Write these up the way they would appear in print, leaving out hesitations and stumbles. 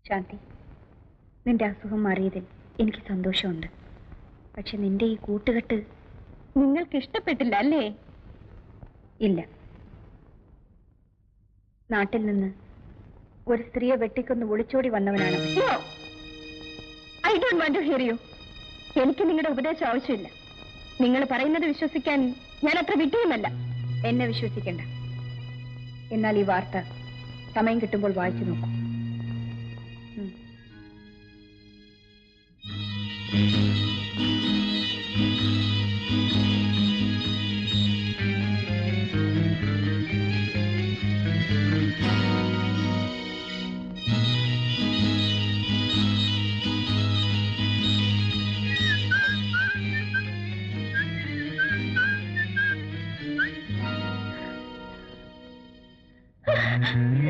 ശാന്തി, നിന്റെ അസുഖം മാറിയതിൽ എനിക്ക് സന്തോഷമുണ്ട്. പക്ഷെ നിന്റെ ഈ കൂട്ടുകെട്ട് നിങ്ങൾക്ക് ഇഷ്ടപ്പെട്ടില്ല അല്ലേ? ഇല്ല. നാട്ടിൽ നിന്ന് ഒരു സ്ത്രീയെ വെട്ടിക്കൊന്ന് ഒളിച്ചോടി വന്നവനാണ്. I don't want to hear you. എനിക്ക് നിങ്ങളുടെ ഉപദേശം ആവശ്യമില്ല. നിങ്ങൾ പറയുന്നത് വിശ്വസിക്കാൻ ഞാൻ അത്ര വിട്ടുമല്ല. എന്നെ വിശ്വസിക്കണ്ട. എന്നാൽ ഈ വാർത്ത സമയം കിട്ടുമ്പോൾ വായിച്ചു നോക്കൂ.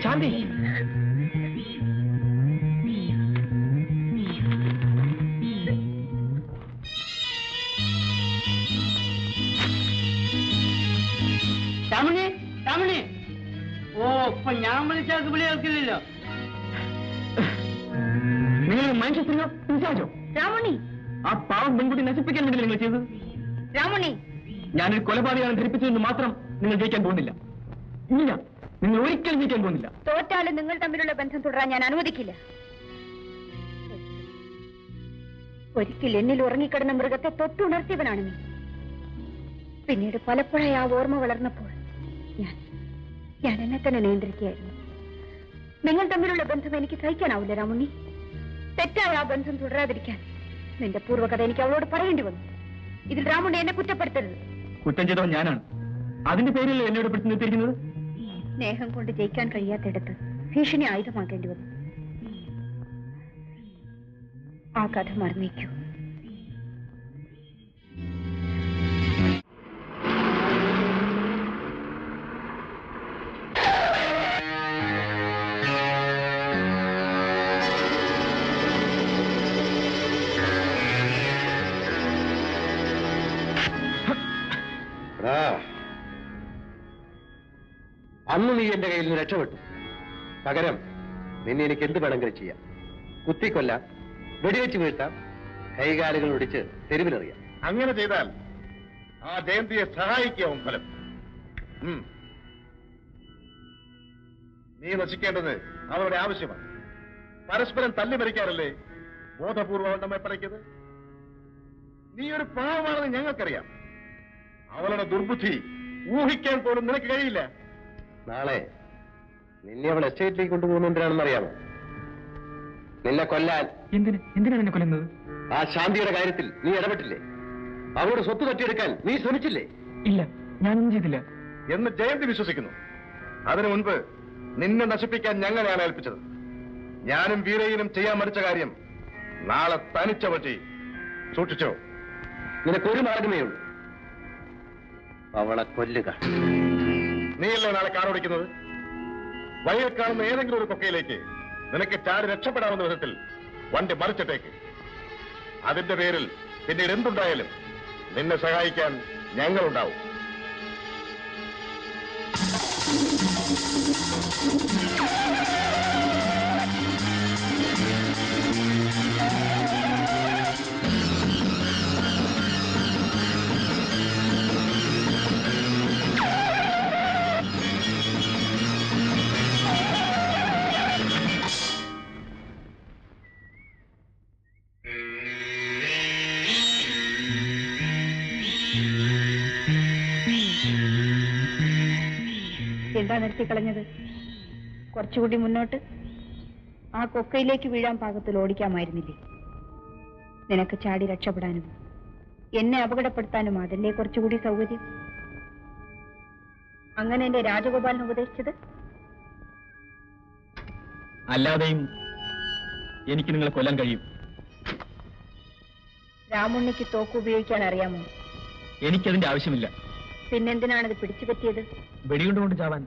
ശാന്തി, രാമണി, രാമണി. ഓ, ഇപ്പൊ ഞാൻ വിളിച്ചാൽ വിളി കേൾക്കില്ലല്ലോ. നിങ്ങൾ മനുഷ്യത്തിനോ പിശാചോ? രാമണി, ആ പാവം പെൺകുട്ടി നശിപ്പിക്കാൻ വേണ്ടി നിങ്ങൾ ചെയ്തത്. രാമണി, ഞാനൊരു കൊലപാതകമാണ് ധരിപ്പിച്ചതെന്ന് മാത്രം നിങ്ങൾ ജയിക്കാൻ പോകുന്നില്ല. ഇല്ല, നിങ്ങൾ ഒരിക്കലും ജയിക്കാൻ പോകുന്നില്ല. തോറ്റാലും നിങ്ങൾ തമ്മിലുള്ള ബന്ധം തുടരാൻ ഞാൻ അനുവദിക്കില്ല. ഒരിക്കൽ എന്നിൽ ഉറങ്ങിക്കിടന്ന മൃഗത്തെ തൊട്ടുണർത്തിയവനാണ് നീ. പിന്നീട് പലപ്പോഴായി ആ ഓർമ്മ വളർന്നപ്പോൾ ഞാൻ എന്നെ തന്നെ നിയന്ത്രിക്കുകയായിരുന്നു. നിങ്ങൾ തമ്മിലുള്ള ബന്ധം എനിക്ക് സഹിക്കാനാവില്ല രാമുണ്ണി. തെറ്റായ ആ ബന്ധം തുടരാതിരിക്കാൻ നിന്റെ പൂർവ്വകഥ എനിക്ക് അവളോട് പറയേണ്ടി വന്നു. ഇതിൽ രാമുണ്ണി എന്നെ കുറ്റപ്പെടുത്തരുത്. കുറ്റം ചെയ്തവൻ ഞാനാണ്. അതിന്റെ പേരിൽ എന്നോട് പിടിച്ചു നിർത്തിയിരിക്കുന്നത്. സ്നേഹം കൊണ്ട് ജയിക്കാൻ കഴിയാത്തിടത്ത് ഭീഷണി ആയുധമാക്കേണ്ടി വന്നു. ആ കഥ മറന്നേക്കൂ. അന്ന് നീ എന്റെ കയ്യിൽ നിന്ന് രക്ഷപ്പെട്ടു. പകരം നിന്നെ എനിക്ക് എന്ത് വേണമെങ്കിലും ചെയ്യാം. കുത്തിക്കൊല്ലാം, വെടിവെച്ച് വീഴ്ത്താം, കൈകാലുകൾ ഒടിച്ച് തെരുവിലെറിയാം. അങ്ങനെ ചെയ്താൽ ആ ജയന്തിയെ സഹായിക്കാവും ഫലം. നീ നശിക്കേണ്ടത് അവരുടെ ആവശ്യമാണ്. പരസ്പരം തല്ലി മരിക്കാറല്ലേ ബോധപൂർവം നമ്മെ പടയ്ക്കുന്നത്. നീ ഒരു പാവമാണെന്ന് ഞങ്ങൾക്കറിയാം. അവളുടെ ദുർബുദ്ധി ഊഹിക്കാൻ പോലും നിനക്ക് കഴിയില്ല. നാളെ നിന്നെ അവൾ എസ്റ്റേറ്റിലേക്ക് കൊണ്ടുപോകുന്ന എന്തിനാണെന്ന് അറിയാമോ? നിന്നെ കൊല്ലാൻ. എന്തിനാണ് എന്നെ കൊല്ലുന്നത്? ആ ശാന്തിയുടെ കാര്യത്തിൽ നീ ഇടപെട്ടില്ലേ? അവളുടെ സ്വത്ത് തട്ടിയെടുക്കാൻ നീ ശ്രമിച്ചില്ലേ? ഇല്ല, ഞാനൊന്നും ചെയ്തില്ല എന്ന് ജയന്തി വിശ്വസിക്കുന്നു. അതിനു മുൻപ് നിന്നെ നശിപ്പിക്കാൻ ഞങ്ങളെയാണ് ഏൽപ്പിച്ചത്. ഞാനും വീരയിലും ചെയ്യാൻ മടിച്ച കാര്യം നാളെ തനിച്ച പറ്റി. സൂക്ഷിച്ചോ. നിനക്കൊരു മാർഗമേ ഉള്ളൂ, അവളെ കൊല്ലുക. നീയല്ലേ നാളെ കാറോടിക്കുന്നത്? വഴിയിൽ കാണുന്ന ഏതെങ്കിലും ഒരു കൊക്കയിലേക്ക് നിനക്ക് ചാടി രക്ഷപ്പെടാവുന്ന വിധത്തിൽ വണ്ടി മറിച്ചിട്ടേക്ക്. അതിന്റെ പേരിൽ പിന്നീട് എന്തുണ്ടായാലും നിന്നെ സഹായിക്കാൻ ഞങ്ങളുണ്ടാവും. എന്താ നിർത്തിക്കളഞ്ഞത്? കുറച്ചുകൂടി മുന്നോട്ട് ആ കൊക്കയിലേക്ക് വീഴാൻ പാകത്തിൽ ഓടിക്കാമായിരുന്നില്ലേ? നിനക്ക് ചാടി രക്ഷപ്പെടാനും എന്നെ അപകടപ്പെടുത്താനും അതല്ലേ കുറച്ചുകൂടി സൗകര്യം? അങ്ങനെ എന്റെ രാജഗോപാലിനെ ഉപദേശിച്ചത്? അല്ലാതെയും എനിക്ക് നിങ്ങളെ കൊല്ലാൻ കഴിയും. രാമുണ്ണിക്ക് തോക്ക് ഉപയോഗിക്കാൻ അറിയാമോ? എനിക്കതിന്റെ ആവശ്യമില്ല. പിന്നെന്തിനാണത് പിടിച്ചു പറ്റിയത്? വെടികൊണ്ടുകൊണ്ട് ചാവാൻ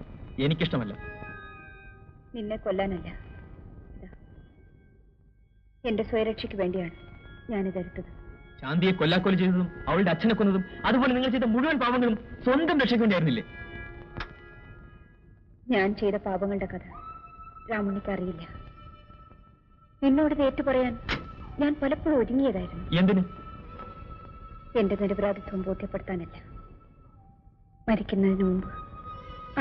എനിക്കിഷ്ടമല്ല. നിന്നെ കൊല്ലാനല്ല, എന്റെ സ്വയരക്ഷയ്ക്ക് വേണ്ടിയാണ് ഞാനിതെടുത്തത്. ശാന്തിയെ കൊല്ലാക്കൊല ചെയ്തതും അവളുടെ അച്ഛനെ കൊന്നതും അതുപോലെ നിങ്ങൾ ചെയ്ത മുഴുവൻ പാപങ്ങളും സ്വന്തം രക്ഷയ്ക്ക് വേണ്ടിയായിരുന്നില്ലേ? ഞാൻ ചെയ്ത പാപങ്ങളുടെ കഥ രാമുണ്ണിക്ക് അറിയില്ല. എന്നോട് ഏറ്റു പറയാൻ ഞാൻ പലപ്പോഴും ഒരുങ്ങിയതായിരുന്നു. എന്തിന്? എന്റെ നിരപരാധിത്വം ബോധ്യപ്പെടുത്താനല്ല, മരിക്കുന്നതിന് മുമ്പ്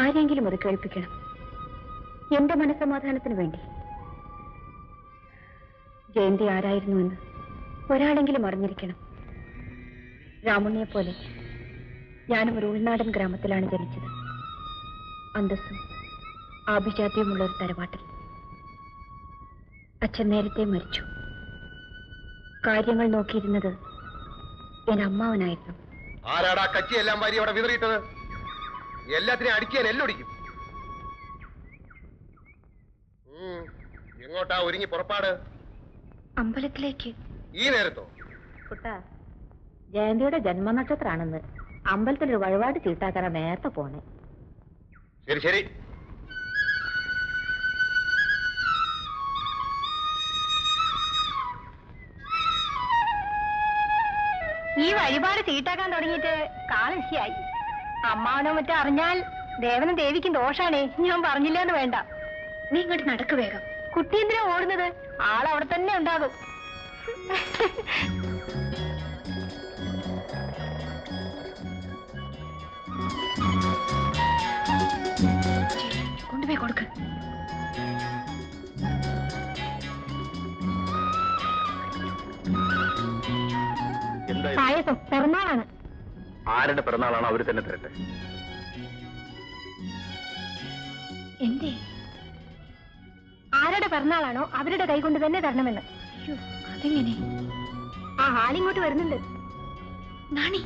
ആരെങ്കിലും അത് കേൾപ്പിക്കണം. എന്റെ മനസ്സമാധാനത്തിന് വേണ്ടി. ജയന്തി ആരായിരുന്നുവെന്ന് ഒരാളെങ്കിലും അറിഞ്ഞിരിക്കണം. രാമുണ്ണിയെ പോലെ ഞാനും ഒരു ഉൾനാടൻ ഗ്രാമത്തിലാണ് ജനിച്ചത്. അന്തസ്സും ആഭിജാത്യവുമുള്ള ഒരു തറവാട്ടിൽ. അച്ഛൻ നേരത്തെ മരിച്ചു. കാര്യങ്ങൾ നോക്കിയിരുന്നത് എന്റെ അമ്മാവനായിരുന്നു. ആരാടാ കച്ചിയെല്ലാം വാരി അവിടെ വിതറിയിട്ടത്? എല്ലാത്തിനെയും അടിക്കാൻ എല്ലൊടിക്കും. എങ്ങോട്ടാ ഒരുങ്ങി പുറപ്പാട്? അമ്പലത്തിലേക്ക്. ഈ നേരത്തോ? കുട്ടാ, ജയന്തിയുടെ ജന്മനക്ഷത്രാണെന്ന് അമ്പലത്തിലൊരു വഴിപാട് ചീട്ടാക്കാനാ നേരത്തെ പോണേ. ശരി ശരി. ഈ വഴിപാട് ചീട്ടാക്കാൻ തുടങ്ങിയിട്ട് കാലശിയായി. അമ്മാവനോ മറ്റോ അറിഞ്ഞാൽ ദേവനും ദേവിക്കും ദോഷാണേ. ഞാൻ പറഞ്ഞില്ലെന്ന് വേണ്ട. നീ ഇങ്ങോട്ട് നടക്ക് വേഗം. കുട്ടി എന്തിനാ ഓടുന്നത്? ആളവിടെ തന്നെ ഉണ്ടാകും. കൊണ്ടുപോയി കൊടുക്ക്. പായസം പിറന്നാളാണ്. ആരുടെ പിറന്നാളാണോ അവർ തന്നെ തരട്ടെ. എന്തേ? ആരുടെ പിറന്നാളാണോ അവരുടെ കൈ കൊണ്ട് തന്നെ തരണമെന്ന്. അതെങ്ങനെ? ആ ആളിങ്ങോട്ട് വരുന്നുണ്ട്. നാണി,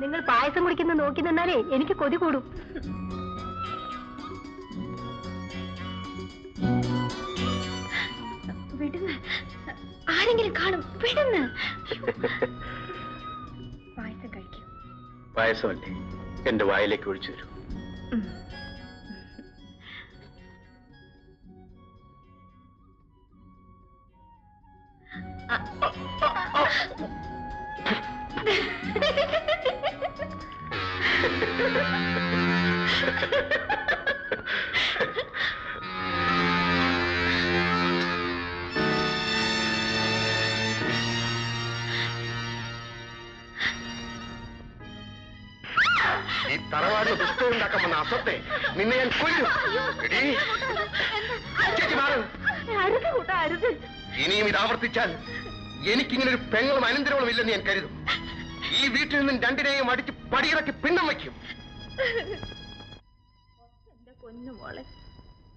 നിങ്ങൾ പായസം കുടിക്കുന്ന നോക്കി നിന്നാലേ എനിക്ക് കൊതി കൂടും. വിടുന്ന ആരെങ്കിലും കാണും. വിടുന്ന. പായസം കഴിക്കും. പായസമല്ലേ എന്റെ വായിലേക്ക് ഒഴിച്ചു തരൂ. ഈ തറവാടിന് പുസ്തകം ഉണ്ടാക്കാൻ വന്ന അസത്തെ നിന്നെ ഞാൻ കൊല്ലും. ഇനിയും ഇത് ആവർത്തിച്ചാൽ എനിക്കിങ്ങനെ ഒരു പെങ്ങളും അനന്തരങ്ങളും ഇല്ലെന്ന് ഞാൻ കരുതും. ഈ വീട്ടിൽ നിന്നും രണ്ടിനെയും അടിച്ച് പടിയിറക്കി പിണ്ണം വയ്ക്കും. എന്റെ പൊന്നുമോളെ,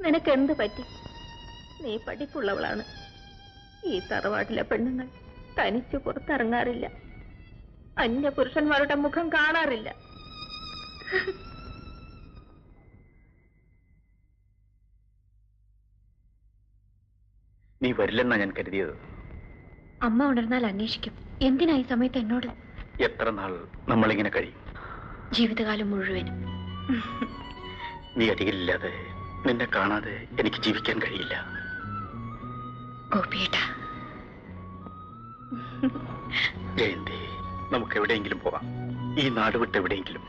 നിനക്ക് എന്ത് പറ്റി? നീ പഠിപ്പുള്ളവളാണ്. ഈ തറവാട്ടിലെ പെണ്ണുങ്ങൾ തനിച്ച് പുറത്തിറങ്ങാറില്ല. അന്യ പുരുഷന്മാരുടെ മുഖം കാണാറില്ല. നീ വരില്ലെന്നാ ഞാൻ കരുതിയത്. അമ്മ ഉണർന്നാൽ അന്വേഷിക്കും. എന്തിനാ ഈ സമയത്ത് എന്നോട്? എത്ര നാൾ നമ്മളിങ്ങനെ കഴിയും? ജീവിതകാലം മുഴുവനും. നീ അരികിലില്ലാതെ, നിന്നെ കാണാതെ എനിക്ക് ജീവിക്കാൻ കഴിയില്ല. ഗോപിയേട്ടാ, ജയന്തി, നമുക്ക് എവിടെയെങ്കിലും പോവാം. ഈ നാട് വിട്ട് എവിടെയെങ്കിലും.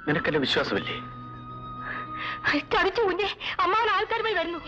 നിനക്കല്ല വിശ്വാസമില്ലേ? ചതിച്ചു കുഞ്ഞെ. അമ്മാവൻ ആൾക്കാരുമായി വരുന്നു.